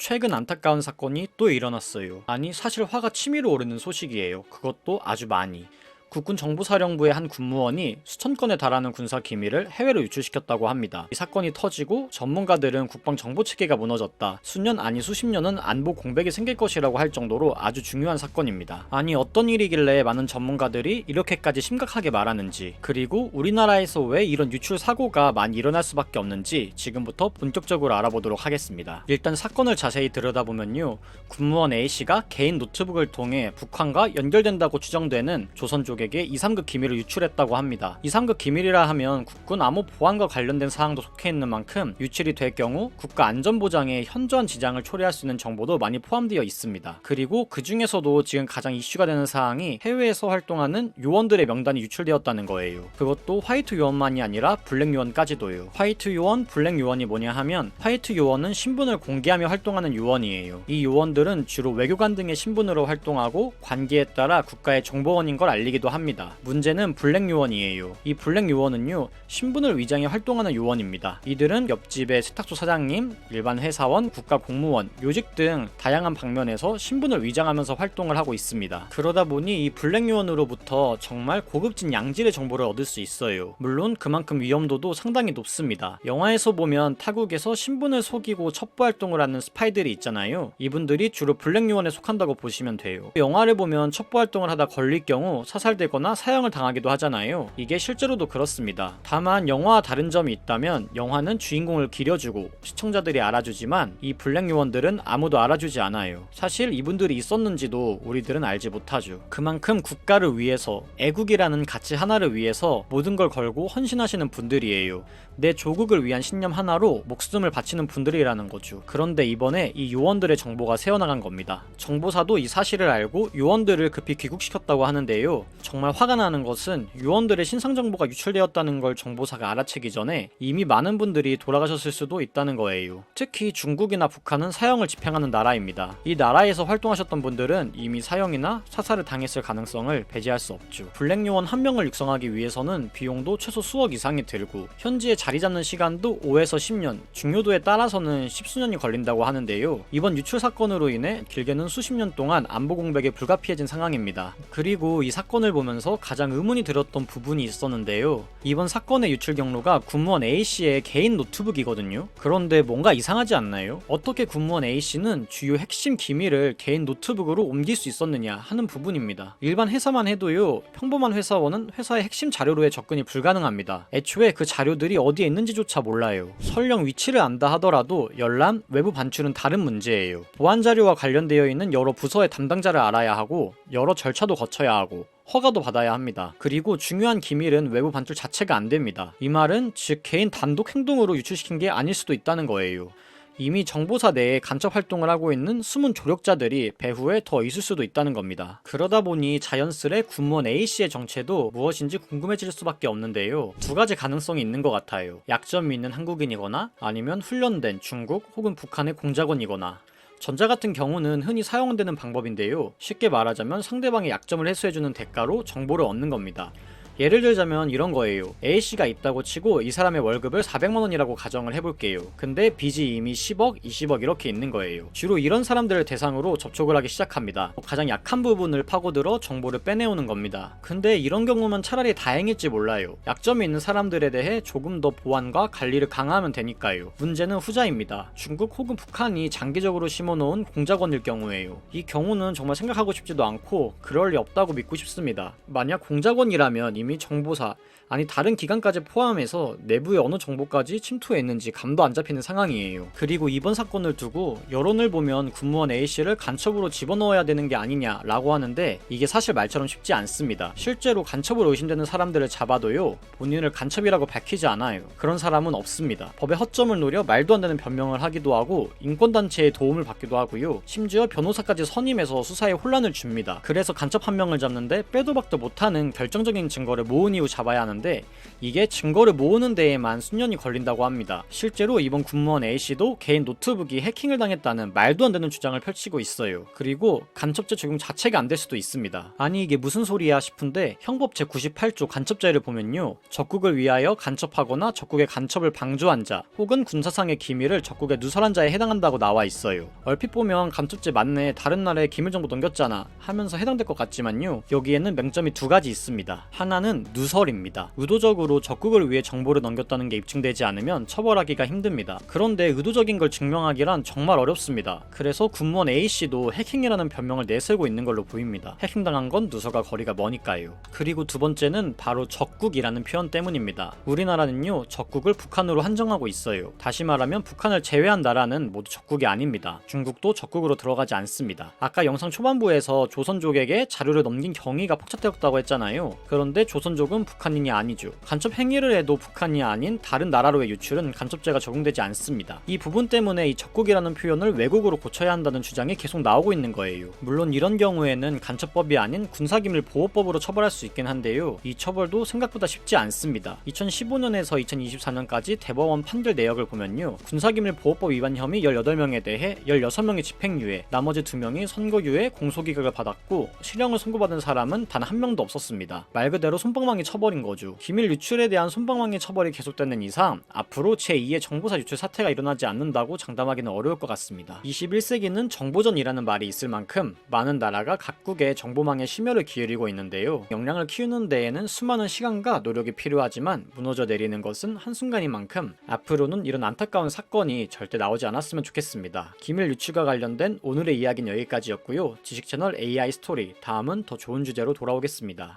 최근 안타까운 사건이 또 일어났어요. 아니 사실 화가 치밀어 오르는 소식이에요. 그것도 아주 많이. 국군 정보사령부의 한 군무원이 수천 건에 달하는 군사 기밀을 해외로 유출시켰다고 합니다. 이 사건이 터지고 전문가들은 국방 정보 체계가 무너졌다, 수년 아니 수십 년은 안보 공백이 생길 것이라고 할 정도로 아주 중요한 사건입니다. 아니 어떤 일이길래 많은 전문가들이 이렇게까지 심각하게 말하는지, 그리고 우리나라에서 왜 이런 유출 사고가 많이 일어날 수밖에 없는지 지금부터 본격적으로 알아보도록 하겠습니다. 일단 사건을 자세히 들여다보면요, 군무원 A씨가 개인 노트북을 통해 북한과 연결된다고 추정되는 조선족에게 2, 3급 기밀을 유출했다고 합니다. 2, 3급 기밀이라 하면 국군 암호 보안과 관련된 사항도 속해 있는 만큼 유출이 될 경우 국가 안전보장에 현저한 지장을 초래할 수 있는 정보도 많이 포함되어 있습니다. 그리고 그 중에서도 지금 가장 이슈가 되는 사항이 해외에서 활동하는 요원들의 명단이 유출되었다는 거예요. 그것도 화이트 요원만이 아니라 블랙 요원까지도요. 화이트 요원, 블랙 요원이 뭐냐 하면, 화이트 요원은 신분을 공개하며 활동하는 요원이에요. 이 요원들은 주로 외교관 등의 신분으로 활동하고 관계에 따라 국가의 정보원인 걸 알리기도 합니다. 문제는 블랙 요원이에요. 이 블랙 요원은요, 신분을 위장해 활동하는 요원입니다. 이들은 옆집의 세탁소 사장님, 일반 회사원, 국가 공무원, 요직 등 다양한 방면에서 신분을 위장하면서 활동을 하고 있습니다. 그러다 보니 이 블랙 요원으로부터 정말 고급진 양질의 정보를 얻을 수 있어요. 물론 그만큼 위험도도 상당히 높습니다. 영화에서 보면 타국에서 신분을 속이고 첩보 활동을 하는 스파이들이 있잖아요. 이분들이 주로 블랙 요원에 속한다고 보시면 돼요. 영화를 보면 첩보 활동을 하다 걸릴 경우 사살되거나 사형을 당하기도 하잖아요. 이게 실제로도 그렇습니다. 다만 영화와 다른 점이 있다면, 영화는 주인공을 기려주고 시청자들이 알아주지만 이 블랙 요원들은 아무도 알아주지 않아요. 사실 이분들이 있었는지도 우리들은 알지 못하죠. 그만큼 국가를 위해서, 애국이라는 가치 하나를 위해서 모든 걸 걸고 헌신하시는 분들이에요. 내 조국을 위한 신념 하나로 목숨을 바치는 분들이라는 거죠. 그런데 이번에 이 요원들의 정보가 새어나간 겁니다. 정보사도 이 사실을 알고 요원들을 급히 귀국시켰다고 하는데요, 정말 화가 나는 것은 요원들의 신상 정보가 유출되었다는 걸 정보사가 알아채기 전에 이미 많은 분들이 돌아가셨을 수도 있다는 거예요. 특히 중국이나 북한은 사형을 집행하는 나라입니다. 이 나라에서 활동하셨던 분들은 이미 사형이나 사살을 당했을 가능성을 배제할 수 없죠. 블랙 요원 한 명을 육성하기 위해서는 비용도 최소 수억 이상이 들고, 현지에 자리 잡는 시간도 5에서 10년, 중요도에 따라서는 십수년이 걸린다고 하는데요. 이번 유출 사건으로 인해 길게는 수십 년 동안 안보 공백에 불가피해진 상황입니다. 그리고 이 사건을 보면서 가장 의문이 들었던 부분이 있었는데요, 이번 사건의 유출 경로가 군무원 A씨의 개인 노트북이거든요. 그런데 뭔가 이상하지 않나요? 어떻게 군무원 A씨는 주요 핵심 기밀을 개인 노트북으로 옮길 수 있었느냐 하는 부분입니다. 일반 회사만 해도요, 평범한 회사원은 회사의 핵심 자료로의 접근이 불가능합니다. 애초에 그 자료들이 어디에 있는지조차 몰라요. 설령 위치를 안다 하더라도 열람, 외부 반출은 다른 문제예요. 보안 자료와 관련되어 있는 여러 부서의 담당자를 알아야 하고, 여러 절차도 거쳐야 하고, 허가도 받아야 합니다. 그리고 중요한 기밀은 외부 반출 자체가 안 됩니다. 이 말은 즉 개인 단독 행동으로 유출시킨 게 아닐 수도 있다는 거예요. 이미 정보사 내에 간첩 활동을 하고 있는 숨은 조력자들이 배후에 더 있을 수도 있다는 겁니다. 그러다 보니 자연스레 군무원 A씨의 정체도 무엇인지 궁금해질 수밖에 없는데요, 두 가지 가능성이 있는 것 같아요. 약점이 있는 한국인이거나, 아니면 훈련된 중국 혹은 북한의 공작원이거나. 전자 같은 경우는 흔히 사용되는 방법인데요, 쉽게 말하자면 상대방의 약점을 해소해주는 대가로 정보를 얻는 겁니다. 예를 들자면 이런 거예요. A씨가 있다고 치고 이 사람의 월급을 400만원이라고 가정을 해볼게요. 근데 빚이 이미 10억, 20억 이렇게 있는 거예요. 주로 이런 사람들을 대상으로 접촉을 하기 시작합니다. 가장 약한 부분을 파고들어 정보를 빼내오는 겁니다. 근데 이런 경우면 차라리 다행일지 몰라요. 약점이 있는 사람들에 대해 조금 더 보안과 관리를 강화하면 되니까요. 문제는 후자입니다. 중국 혹은 북한이 장기적으로 심어놓은 공작원일 경우에요. 이 경우는 정말 생각하고 싶지도 않고 그럴 리 없다고 믿고 싶습니다. 만약 공작원이라면 이미 정보사, 아니 다른 기관까지 포함해서 내부의 어느 정보까지 침투했는지 감도 안 잡히는 상황이에요. 그리고 이번 사건을 두고 여론을 보면 군무원 A씨를 간첩으로 집어넣어야 되는 게 아니냐라고 하는데, 이게 사실 말처럼 쉽지 않습니다. 실제로 간첩으로 의심되는 사람들을 잡아도요, 본인을 간첩이라고 밝히지 않아요. 그런 사람은 없습니다. 법의 허점을 노려 말도 안 되는 변명을 하기도 하고, 인권단체의 도움을 받기도 하고요, 심지어 변호사까지 선임해서 수사에 혼란을 줍니다. 그래서 간첩 한 명을 잡는데 빼도 박도 못하는 결정적인 증거를 증거를 모은 이후 잡아야 하는데 이게 증거를 모으는 데에만 수년이 걸린다고 합니다. 실제로 이번 군무원 A씨도 개인 노트북이 해킹을 당했다는 말도 안 되는 주장을 펼치고 있어요. 그리고 간첩죄 적용 자체가 안 될 수도 있습니다. 아니 이게 무슨 소리야 싶은데 형법 제98조 간첩죄를 보면요, 적국을 위하여 간첩하거나 적국의 간첩을 방조한 자 혹은 군사상의 기밀을 적국에 누설한 자에 해당한다고 나와 있어요. 얼핏 보면 간첩죄 맞네, 다른 나라에 기밀 정보 넘겼잖아 하면서 해당될 것 같지만요, 여기에는 맹점이 두 가지 있습니다. 하나는 누설입니다. 의도적으로 적국을 위해 정보를 넘겼다는 게 입증되지 않으면 처벌하기가 힘듭니다. 그런데 의도적인 걸 증명하기란 정말 어렵습니다. 그래서 군무원 A씨도 해킹이라는 변명을 내세우고 있는 걸로 보입니다. 해킹당한 건 누설과 거리가 머니까요. 그리고 두 번째는 바로 적국이라는 표현 때문입니다. 우리나라는요, 적국을 북한으로 한정하고 있어요. 다시 말하면 북한을 제외한 나라는 모두 적국이 아닙니다. 중국도 적국으로 들어가지 않습니다. 아까 영상 초반부에서 조선족에게 자료를 넘긴 경위가 폭착되었다고 했잖아요. 그런데 조선족은 북한인이 아니죠. 간첩 행위를 해도 북한이 아닌 다른 나라로의 유출은 간첩죄가 적용되지 않습니다. 이 부분 때문에 이 적국이라는 표현을 왜곡으로 고쳐야 한다는 주장이 계속 나오고 있는 거예요. 물론 이런 경우에는 간첩법이 아닌 군사기밀보호법으로 처벌할 수 있긴 한데요, 이 처벌도 생각보다 쉽지 않습니다. 2015년에서 2024년까지 대법원 판결 내역을 보면요, 군사기밀보호법 위반 혐의 18명에 대해 16명이 집행유예, 나머지 2명이 선고유예, 공소기각을 받았고 실형을 선고받은 사람은 단 한 명도 없었습니다. 말 그대로 솜방망이 처벌인 거죠. 기밀 유출에 대한 솜방망이 처벌이 계속되는 이상 앞으로 제2의 정보사 유출 사태가 일어나지 않는다고 장담하기는 어려울 것 같습니다. 21세기는 정보전이라는 말이 있을 만큼 많은 나라가 각국의 정보망에 심혈을 기울이고 있는데요, 역량을 키우는 데에는 수많은 시간과 노력이 필요하지만 무너져 내리는 것은 한순간인 만큼 앞으로는 이런 안타까운 사건이 절대 나오지 않았으면 좋겠습니다. 기밀 유출과 관련된 오늘의 이야기는 여기까지였고요. 지식채널 AI 스토리, 다음은 더 좋은 주제로 돌아오겠습니다.